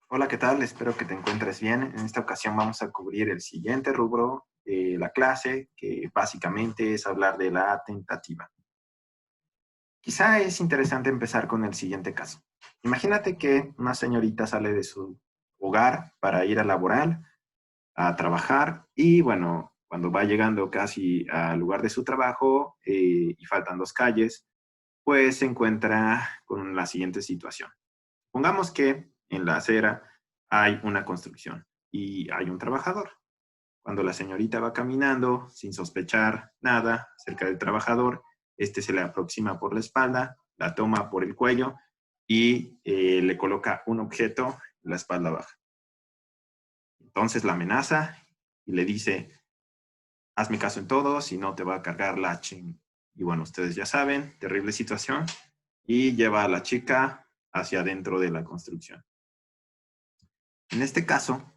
Hola, ¿qué tal? Espero que te encuentres bien. En esta ocasión vamos a cubrir el siguiente rubro de la clase, que básicamente es hablar de la tentativa. Quizá es interesante empezar con el siguiente caso. Imagínate que una señorita sale de su hogar para ir a laborar, a trabajar, y bueno, cuando va llegando casi al lugar de su trabajo y faltan dos calles, pues se encuentra con la siguiente situación. Pongamos que en la acera hay una construcción y hay un trabajador. Cuando la señorita va caminando sin sospechar nada acerca del trabajador, este se le aproxima por la espalda, la toma por el cuello y le coloca un objeto en la espalda baja. Entonces la amenaza y le dice, hazme caso en todo, si no te va a cargar la ching. Y bueno, ustedes ya saben, terrible situación, y lleva a la chica hacia adentro de la construcción. En este caso,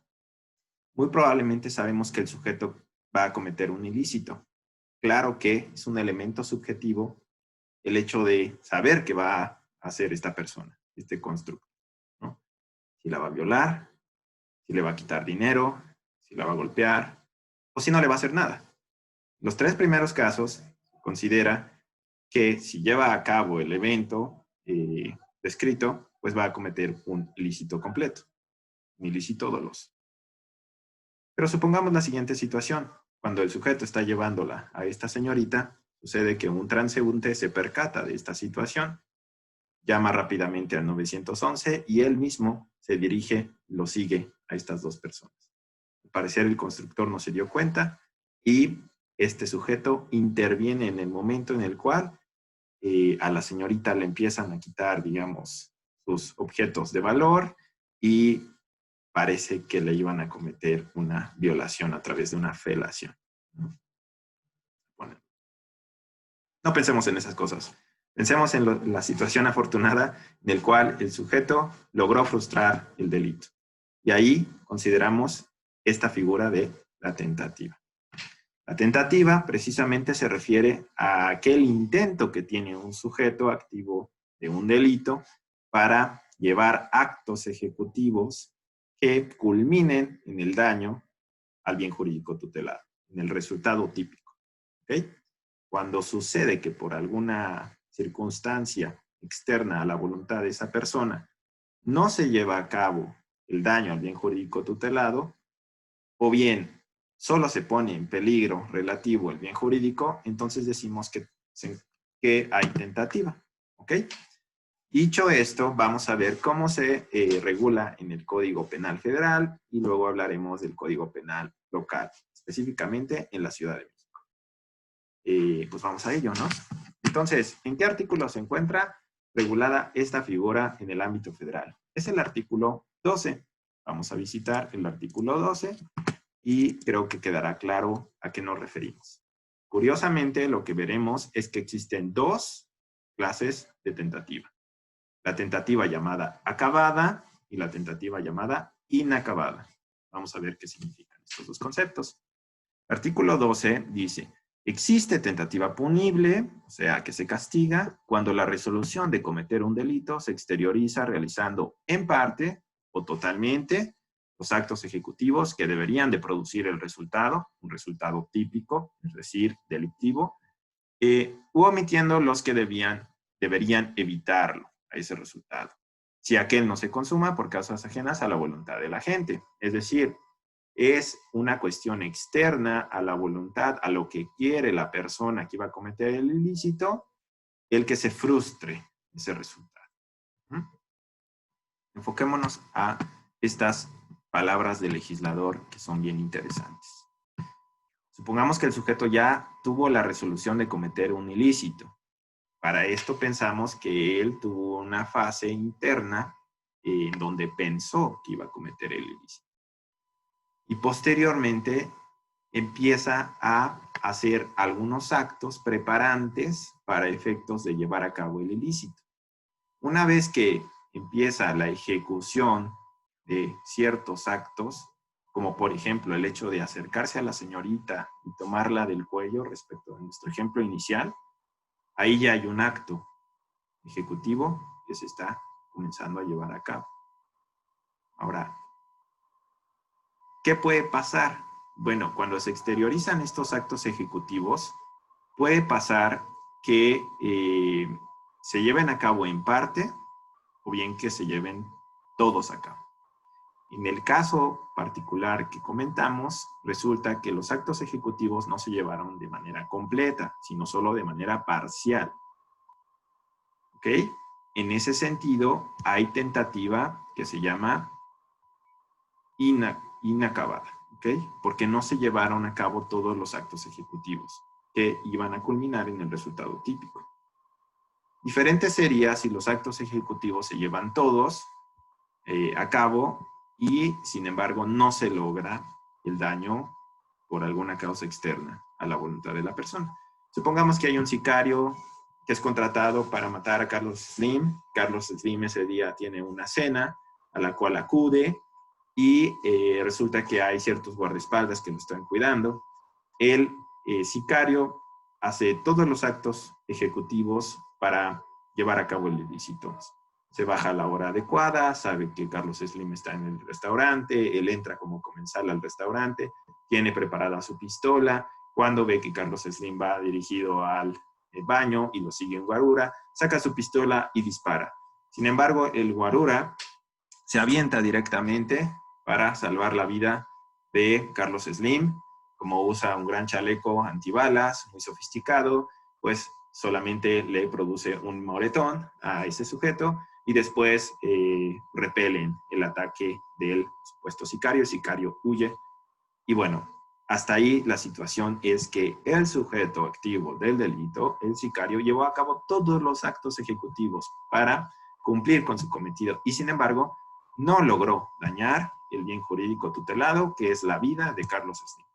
muy probablemente sabemos que el sujeto va a cometer un ilícito. Claro que es un elemento subjetivo el hecho de saber qué va a hacer esta persona, este constructo, ¿no? Si la va a violar, si le va a quitar dinero, si la va a golpear, o si no le va a hacer nada. Los tres primeros casos considera que si lleva a cabo el evento descrito, pues va a cometer un ilícito completo, un ilícito doloso. Pero supongamos la siguiente situación. Cuando el sujeto está llevándola a esta señorita, sucede que un transeúnte se percata de esta situación, llama rápidamente al 911 y él mismo se dirige, lo sigue a estas dos personas. Al parecer el constructor no se dio cuenta y este sujeto interviene en el momento en el cual a la señorita le empiezan a quitar, digamos, sus objetos de valor y parece que le iban a cometer una violación a través de una felación. Bueno, no pensemos en esas cosas. Pensemos en la situación afortunada en la cual el sujeto logró frustrar el delito. Y ahí consideramos esta figura de la tentativa. La tentativa precisamente se refiere a aquel intento que tiene un sujeto activo de un delito para llevar actos ejecutivos que culminen en el daño al bien jurídico tutelado, en el resultado típico. ¿Okay? Cuando sucede que por alguna circunstancia externa a la voluntad de esa persona no se lleva a cabo el daño al bien jurídico tutelado, o bien solo se pone en peligro relativo el bien jurídico, entonces decimos que hay tentativa. ¿Ok? Dicho esto, vamos a ver cómo se regula en el Código Penal Federal y luego hablaremos del Código Penal local, específicamente en la Ciudad de México. Pues vamos a ello, ¿no? Entonces, ¿en qué artículo se encuentra regulada esta figura en el ámbito federal? Es el artículo 12. Vamos a visitar el artículo 12 y creo que quedará claro a qué nos referimos. Curiosamente, lo que veremos es que existen dos clases de tentativa. La tentativa llamada acabada y la tentativa llamada inacabada. Vamos a ver qué significan estos dos conceptos. El artículo 12 dice, existe tentativa punible, o sea, que se castiga, cuando la resolución de cometer un delito se exterioriza realizando en parte o totalmente los actos ejecutivos que deberían de producir el resultado, un resultado típico, es decir, delictivo, u omitiendo los que deberían evitarlo, a ese resultado. Si aquel no se consuma por causas ajenas a la voluntad de la gente. Es decir, es una cuestión externa a la voluntad, a lo que quiere la persona que iba a cometer el ilícito, el que se frustre ese resultado. Enfoquémonos a estas palabras del legislador que son bien interesantes. Supongamos que el sujeto ya tuvo la resolución de cometer un ilícito. Para esto pensamos que él tuvo una fase interna en donde pensó que iba a cometer el ilícito. Y posteriormente empieza a hacer algunos actos preparantes para efectos de llevar a cabo el ilícito. Una vez que empieza la ejecución de ciertos actos, como por ejemplo el hecho de acercarse a la señorita y tomarla del cuello respecto a nuestro ejemplo inicial, ahí ya hay un acto ejecutivo que se está comenzando a llevar a cabo. Ahora, ¿qué puede pasar? Bueno, cuando se exteriorizan estos actos ejecutivos, puede pasar que se lleven a cabo en parte o bien que se lleven todos a cabo. En el caso particular que comentamos, resulta que los actos ejecutivos no se llevaron de manera completa, sino solo de manera parcial. ¿Ok? En ese sentido, hay tentativa que se llama inacabada. ¿Ok? Porque no se llevaron a cabo todos los actos ejecutivos que iban a culminar en el resultado típico. Diferente sería si los actos ejecutivos se llevan todos a cabo y, sin embargo, no se logra el daño por alguna causa externa a la voluntad de la persona. Supongamos que hay un sicario que es contratado para matar a Carlos Slim. Carlos Slim ese día tiene una cena a la cual acude y resulta que hay ciertos guardaespaldas que lo están cuidando. El sicario hace todos los actos ejecutivos para llevar a cabo el ilícito. Se baja a la hora adecuada, sabe que Carlos Slim está en el restaurante, él entra como comensal al restaurante, tiene preparada su pistola, cuando ve que Carlos Slim va dirigido al baño y lo sigue en guarura, saca su pistola y dispara. Sin embargo, el guarura se avienta directamente para salvar la vida de Carlos Slim. Como usa un gran chaleco antibalas, muy sofisticado, pues solamente le produce un moretón a ese sujeto y después repelen el ataque del supuesto sicario. El sicario huye. Y bueno, hasta ahí la situación es que el sujeto activo del delito, el sicario, llevó a cabo todos los actos ejecutivos para cumplir con su cometido y, sin embargo, no logró dañar el bien jurídico tutelado, que es la vida de Carlos Slim.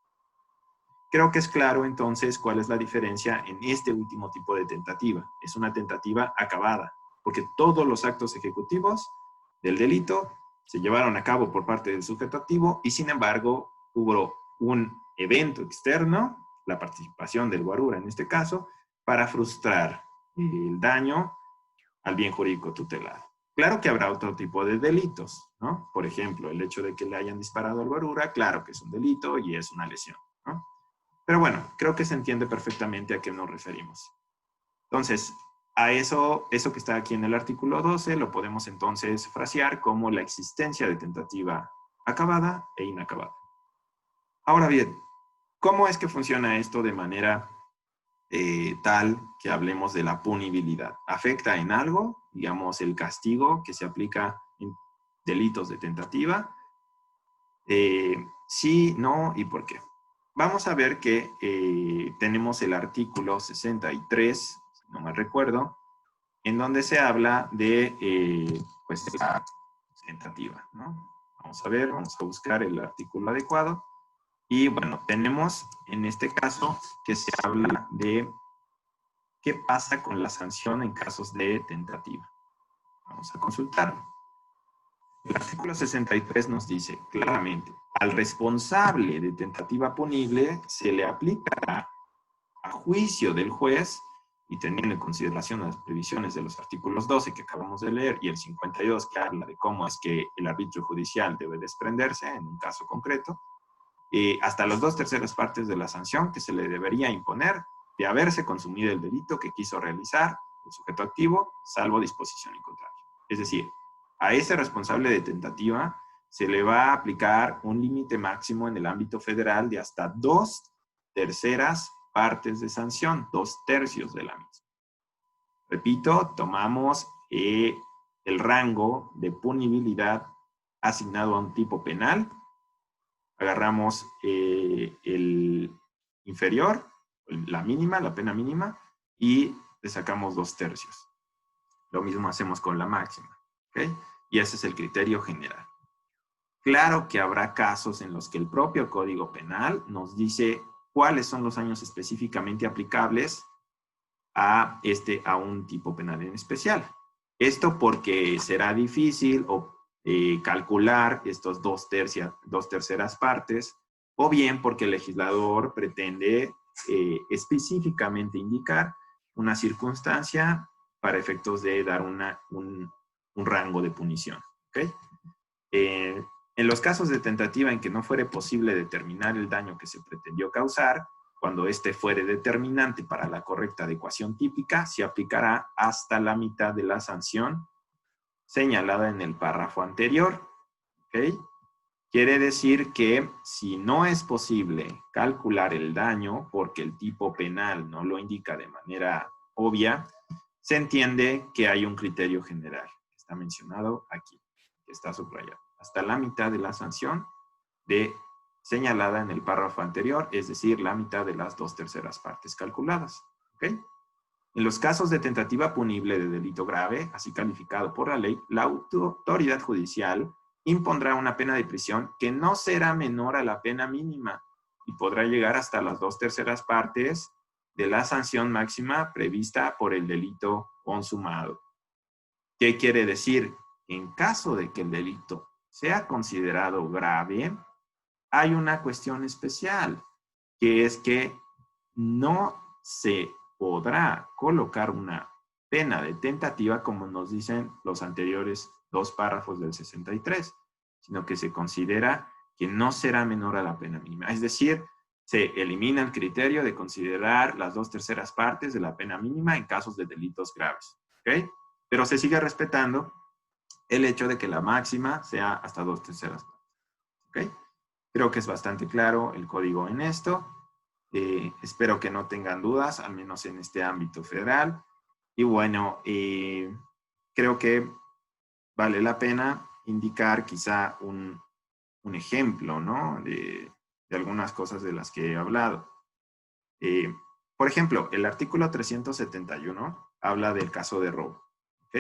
Creo que es claro entonces cuál es la diferencia en este último tipo de tentativa. Es una tentativa acabada, porque todos los actos ejecutivos del delito se llevaron a cabo por parte del sujeto activo y, sin embargo, hubo un evento externo, la participación del guarura en este caso, para frustrar el daño al bien jurídico tutelado. Claro que habrá otro tipo de delitos, ¿no? Por ejemplo, el hecho de que le hayan disparado al guarura, claro que es un delito y es una lesión, ¿no? Pero bueno, creo que se entiende perfectamente a qué nos referimos. Entonces, a eso que está aquí en el artículo 12 lo podemos entonces frasear como la existencia de tentativa acabada e inacabada. Ahora bien, ¿cómo es que funciona esto de manera tal que hablemos de la punibilidad? ¿Afecta en algo, digamos, el castigo que se aplica en delitos de tentativa? Sí, no y por qué. Vamos a ver que tenemos el artículo 63, si no me recuerdo, en donde se habla de pues, la tentativa, ¿no? Vamos a ver, vamos a buscar el artículo adecuado. Y bueno, tenemos en este caso que se habla de qué pasa con la sanción en casos de tentativa. Vamos a consultarlo. El artículo 63 nos dice claramente, al responsable de tentativa punible se le aplicará a juicio del juez y teniendo en consideración las previsiones de los artículos 12 que acabamos de leer y el 52 que habla de cómo es que el arbitrio judicial debe desprenderse en un caso concreto, hasta las 2/3 partes de la sanción que se le debería imponer de haberse consumido el delito que quiso realizar el sujeto activo, salvo disposición en contrario. Es decir, a ese responsable de tentativa se le va a aplicar un límite máximo en el ámbito federal de hasta 2/3 partes de sanción, 2/3 de la misma. Repito, tomamos el rango de punibilidad asignado a un tipo penal, agarramos el inferior, la mínima, la pena mínima, y le sacamos 2/3. Lo mismo hacemos con la máxima, ¿ok? Y ese es el criterio general. Claro que habrá casos en los que el propio Código Penal nos dice cuáles son los años específicamente aplicables a un tipo penal en especial. Esto porque será difícil calcular estos 2/3 partes, o bien porque el legislador pretende específicamente indicar una circunstancia para efectos de dar un rango de punición. ¿Okay? En los casos de tentativa en que no fuere posible determinar el daño que se pretendió causar, cuando éste fuere determinante para la correcta adecuación típica, se aplicará hasta la mitad de la sanción señalada en el párrafo anterior. ¿Ok? Quiere decir que si no es posible calcular el daño porque el tipo penal no lo indica de manera obvia, se entiende que hay un criterio general que está mencionado aquí, que está subrayado. Hasta la mitad de la sanción señalada en el párrafo anterior, es decir, la mitad de las 2/3 partes calculadas. ¿Ok? En los casos de tentativa punible de delito grave, así calificado por la ley, la autoridad judicial impondrá una pena de prisión que no será menor a la pena mínima y podrá llegar hasta las 2/3 partes de la sanción máxima prevista por el delito consumado. ¿Qué quiere decir? En caso de que el delito sea considerado grave, hay una cuestión especial, que es que no se podrá colocar una pena de tentativa como nos dicen los anteriores 2 párrafos del 63, sino que se considera que no será menor a la pena mínima. Es decir, se elimina el criterio de considerar las 2/3 partes de la pena mínima en casos de delitos graves. ¿Ok? Pero se sigue respetando el hecho de que la máxima sea hasta 2/3 partes. ¿Ok? Creo que es bastante claro el código en esto. Espero que no tengan dudas, al menos en este ámbito federal. Y bueno, creo que vale la pena indicar quizá un ejemplo, ¿no? De algunas cosas de las que he hablado. Por ejemplo, el artículo 371 habla del caso de robo. ¿Ok?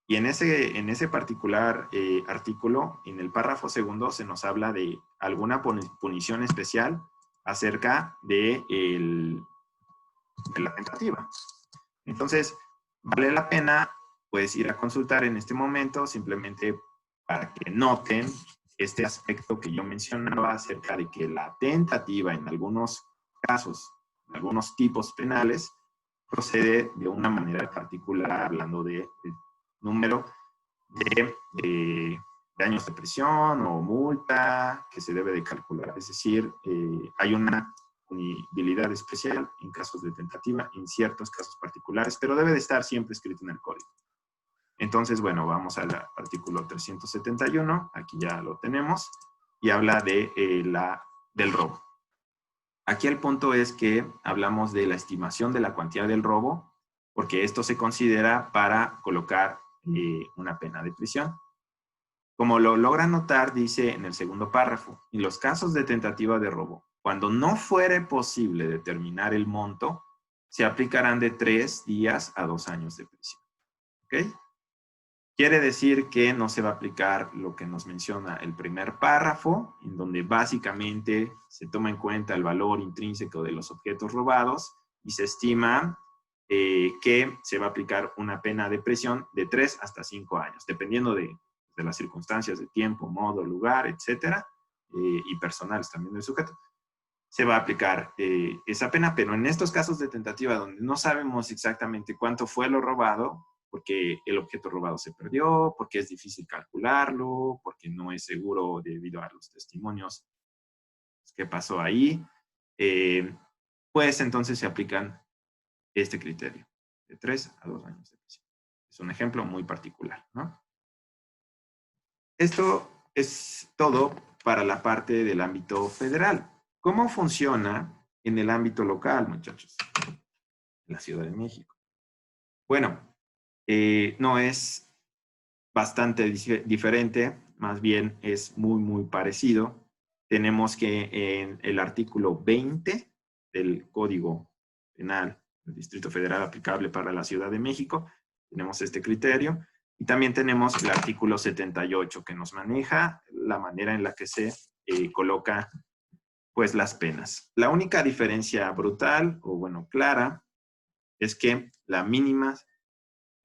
Y en ese particular artículo, en el párrafo segundo, se nos habla de alguna punición especial acerca de la tentativa. Entonces, vale la pena pues ir a consultar en este momento simplemente para que noten este aspecto que yo mencionaba acerca de que la tentativa en algunos casos, en algunos tipos penales, procede de una manera particular, hablando de número de años de prisión o multa que se debe de calcular. Es decir, hay una punibilidad especial en casos de tentativa, en ciertos casos particulares, pero debe de estar siempre escrito en el código. Entonces, bueno, vamos al artículo 371, aquí ya lo tenemos, y habla del robo. Aquí el punto es que hablamos de la estimación de la cuantía del robo, porque esto se considera para colocar una pena de prisión. Como lo logran notar, dice en el segundo párrafo, en los casos de tentativa de robo, cuando no fuere posible determinar el monto, se aplicarán de 3 días a 2 años de prisión. ¿Ok? Quiere decir que no se va a aplicar lo que nos menciona el primer párrafo, en donde básicamente se toma en cuenta el valor intrínseco de los objetos robados y se estima que se va a aplicar una pena de prisión de 3 hasta 5 años, dependiendo de las circunstancias de tiempo, modo, lugar, etcétera, y personales también del sujeto. Se va a aplicar esa pena, pero en estos casos de tentativa donde no sabemos exactamente cuánto fue lo robado, porque el objeto robado se perdió, porque es difícil calcularlo, porque no es seguro debido a los testimonios que pasó ahí, pues entonces se aplican este criterio, de 3 a 2 años de prisión. Es un ejemplo muy particular, ¿no? Esto es todo para la parte del ámbito federal. ¿Cómo funciona en el ámbito local, muchachos? En la Ciudad de México. Bueno, no es bastante diferente, más bien es muy, muy parecido. Tenemos que en el artículo 20 del Código Penal del Distrito Federal aplicable para la Ciudad de México, tenemos este criterio. Y también tenemos el artículo 78 que nos maneja la manera en la que se coloca pues las penas. La única diferencia brutal o bueno, clara es que la mínima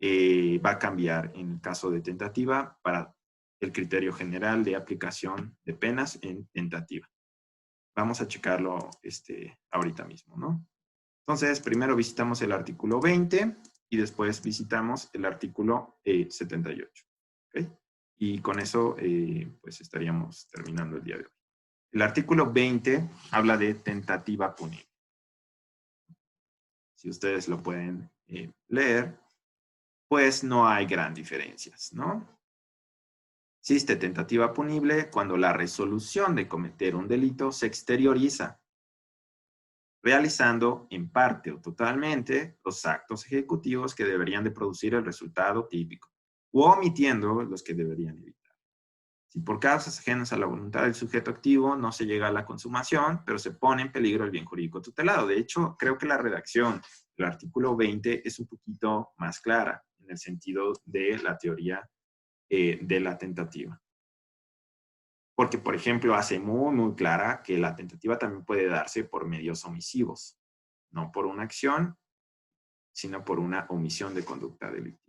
va a cambiar en el caso de tentativa para el criterio general de aplicación de penas en tentativa. Vamos a checarlo ahorita mismo, ¿no? Entonces, primero visitamos el artículo 20 y después visitamos el artículo 78. ¿Okay? Y con eso, pues estaríamos terminando el día de hoy. El artículo 20 habla de tentativa punible. Si ustedes lo pueden leer, pues no hay gran diferencias, ¿no? Existe tentativa punible cuando la resolución de cometer un delito se exterioriza, realizando en parte o totalmente los actos ejecutivos que deberían de producir el resultado típico, u omitiendo los que deberían evitar. Si por causas ajenas a la voluntad del sujeto activo no se llega a la consumación, pero se pone en peligro el bien jurídico tutelado. De hecho, creo que la redacción del artículo 20 es un poquito más clara en el sentido de la teoría de la tentativa. Porque, por ejemplo, hace muy clara que la tentativa también puede darse por medios omisivos, no por una acción, sino por una omisión de conducta delictiva.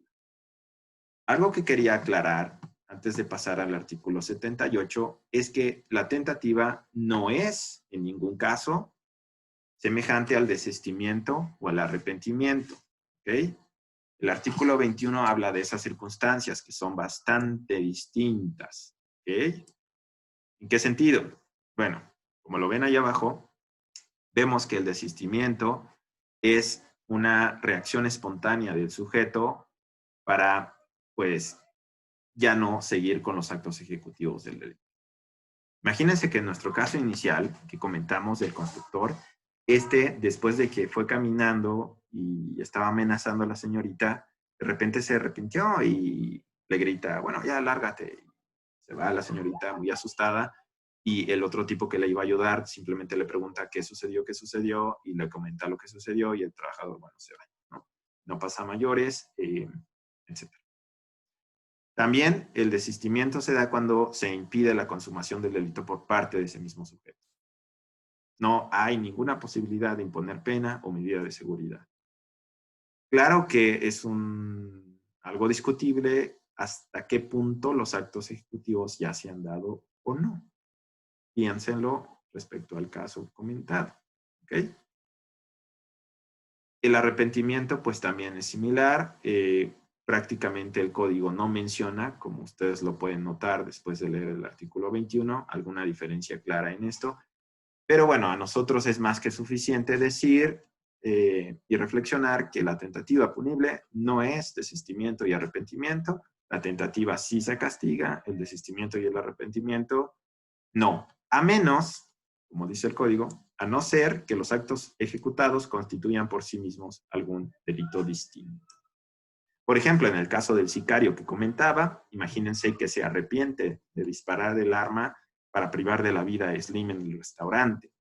Algo que quería aclarar antes de pasar al artículo 78 es que la tentativa no es, en ningún caso, semejante al desistimiento o al arrepentimiento. ¿Ok? El artículo 21 habla de esas circunstancias que son bastante distintas. ¿Ok? ¿En qué sentido? Bueno, como lo ven ahí abajo, vemos que el desistimiento es una reacción espontánea del sujeto para, pues, ya no seguir con los actos ejecutivos del delito. Imagínense que en nuestro caso inicial, que comentamos del constructor, después de que fue caminando y estaba amenazando a la señorita, de repente se arrepintió y le grita, bueno, ya lárgate. Se va la señorita muy asustada y el otro tipo que le iba a ayudar simplemente le pregunta qué sucedió, y le comenta lo que sucedió y el trabajador, bueno, se va, ¿no? No pasa a mayores, etc. También el desistimiento se da cuando se impide la consumación del delito por parte de ese mismo sujeto. No hay ninguna posibilidad de imponer pena o medida de seguridad. Claro que es algo discutible hasta qué punto los actos ejecutivos ya se han dado o no. Piénsenlo respecto al caso comentado. ¿Ok? El arrepentimiento pues también es similar. Prácticamente el código no menciona, como ustedes lo pueden notar después de leer el artículo 21, alguna diferencia clara en esto. Pero bueno, a nosotros es más que suficiente decir y reflexionar que la tentativa punible no es desistimiento y arrepentimiento. La tentativa sí se castiga, el desistimiento y el arrepentimiento no. A menos, como dice el código, a no ser que los actos ejecutados constituyan por sí mismos algún delito distinto. Por ejemplo, en el caso del sicario que comentaba, imagínense que se arrepiente de disparar el arma para privar de la vida a Slim en el restaurante.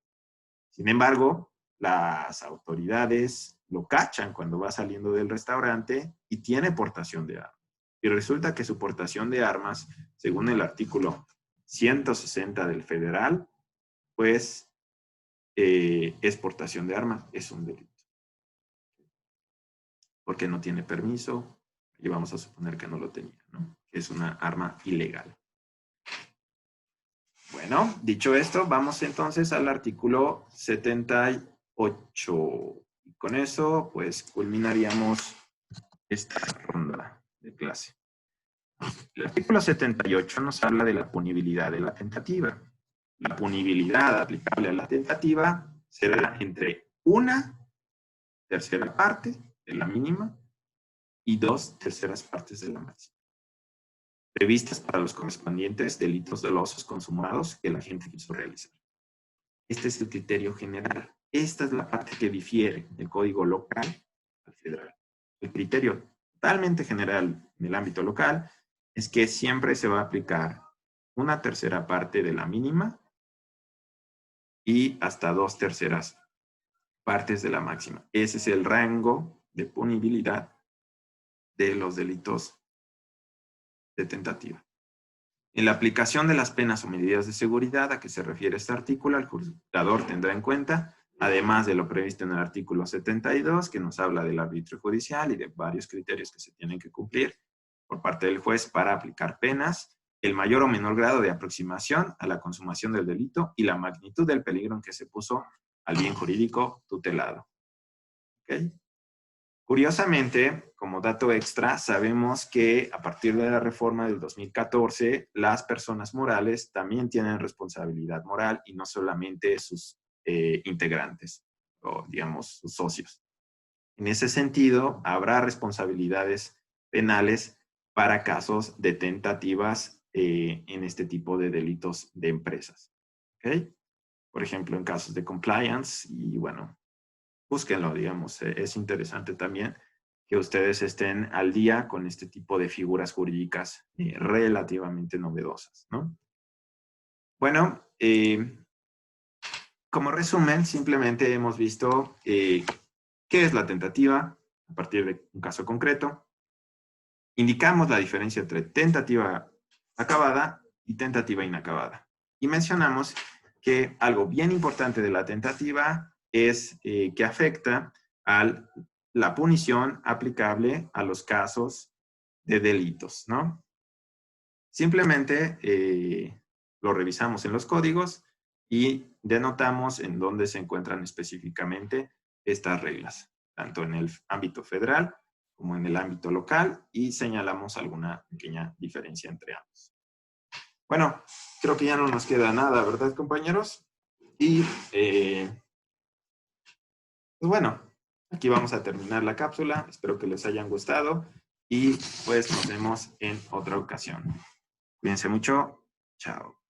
Sin embargo, las autoridades lo cachan cuando va saliendo del restaurante y tiene portación de armas. Y resulta que su portación de armas, según el artículo 160 del federal, pues es portación de armas, es un delito. Porque no tiene permiso, y vamos a suponer que no lo tenía, ¿no? Es una arma ilegal. Bueno, dicho esto, vamos entonces al artículo 78. Y con eso, pues, culminaríamos esta ronda de clase. El artículo 78 nos habla de la punibilidad de la tentativa. La punibilidad aplicable a la tentativa será entre una tercera parte de la mínima y 2/3 partes de la máxima, previstas para los correspondientes delitos dolosos consumados que la gente quiso realizar. Este es el criterio general. Esta es la parte que difiere del código local al federal. El criterio totalmente general en el ámbito local es que siempre se va a aplicar una tercera parte de la mínima y hasta 2/3 partes de la máxima. Ese es el rango de punibilidad de los delitos de tentativa. En la aplicación de las penas o medidas de seguridad a que se refiere este artículo, el juzgador tendrá en cuenta, además de lo previsto en el artículo 72, que nos habla del arbitrio judicial y de varios criterios que se tienen que cumplir por parte del juez para aplicar penas, el mayor o menor grado de aproximación a la consumación del delito y la magnitud del peligro en que se puso al bien jurídico tutelado. ¿Ok? Curiosamente, como dato extra, sabemos que a partir de la reforma del 2014, las personas morales también tienen responsabilidad moral y no solamente sus integrantes o, digamos, sus socios. En ese sentido, habrá responsabilidades penales para casos de tentativas en este tipo de delitos de empresas. ¿Ok? Por ejemplo, en casos de compliance y bueno, búsquenlo, digamos, es interesante también que ustedes estén al día con este tipo de figuras jurídicas relativamente novedosas, ¿no? Bueno, como resumen, simplemente hemos visto qué es la tentativa a partir de un caso concreto. Indicamos la diferencia entre tentativa acabada y tentativa inacabada. Y mencionamos que algo bien importante de la tentativa es que afecta a la punición aplicable a los casos de delitos, ¿no? Simplemente lo revisamos en los códigos y denotamos en dónde se encuentran específicamente estas reglas, tanto en el ámbito federal como en el ámbito local, y señalamos alguna pequeña diferencia entre ambos. Bueno, creo que ya no nos queda nada, ¿verdad, compañeros? Y, pues bueno, aquí vamos a terminar la cápsula. Espero que les hayan gustado y pues nos vemos en otra ocasión. Cuídense mucho. Chao.